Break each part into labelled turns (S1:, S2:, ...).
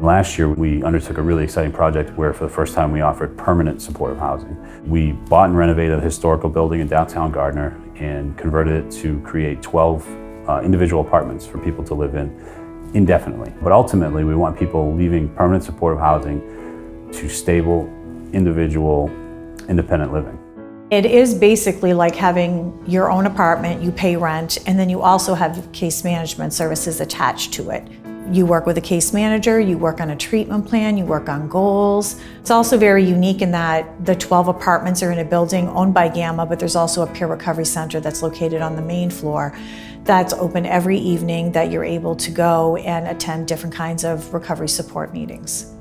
S1: Last year, we undertook a really exciting project where for the first time we offered permanent supportive housing. We bought and renovated a historical building in downtown Gardner and converted it to create 12 individual apartments for people to live in indefinitely. But ultimately, we want people leaving permanent supportive housing to stable, individual, independent living.
S2: It is basically like having your own apartment, you pay rent, and then you also have case management services attached to it. You work with a case manager, you work on a treatment plan, you work on goals. It's also very unique in that the 12 apartments are in a building owned by Gaamha, but there's also a peer recovery center that's located on the main floor that's open every evening that you're able to go and attend different kinds of recovery support meetings.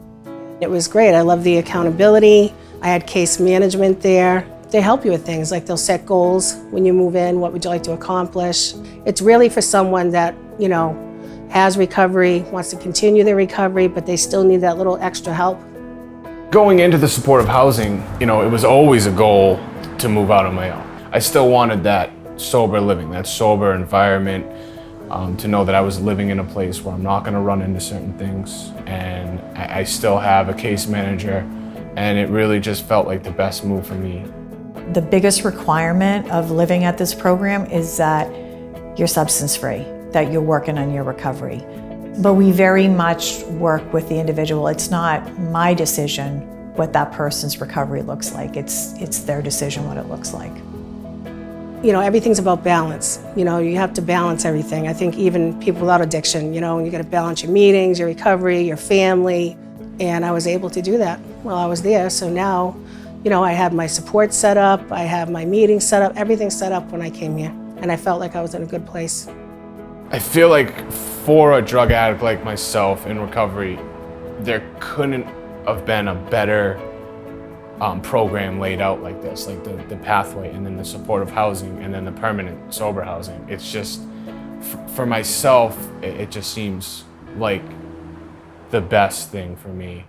S3: It was great. I love the accountability. I had case management there. They help you with things like they'll set goals when you move in. What would you like to accomplish? It's really for someone that, has recovery, wants to continue their recovery, but they still need that little extra help.
S4: Going into the supportive housing, it was always a goal to move out on my own. I still wanted that sober living, that sober environment, to know that I was living in a place where I'm not going to run into certain things, and I still have a case manager, and it really just felt like the best move for me.
S2: The biggest requirement of living at this program is that you're substance-free, that you're working on your recovery. But we very much work with the individual. It's not my decision what that person's recovery looks like. It's their decision what it looks like.
S3: Everything's about balance. You have to balance everything. I think even people without addiction, you got to balance your meetings, your recovery, your family. And I was able to do that while I was there. So now, I have my support set up, I have my meetings set up, everything set up when I came here. And I felt like I was in a good place.
S4: I feel like for a drug addict like myself in recovery, there couldn't have been a better program laid out like this, like the pathway and then the supportive housing and then the permanent sober housing. It's just, for myself, it just seems like the best thing for me.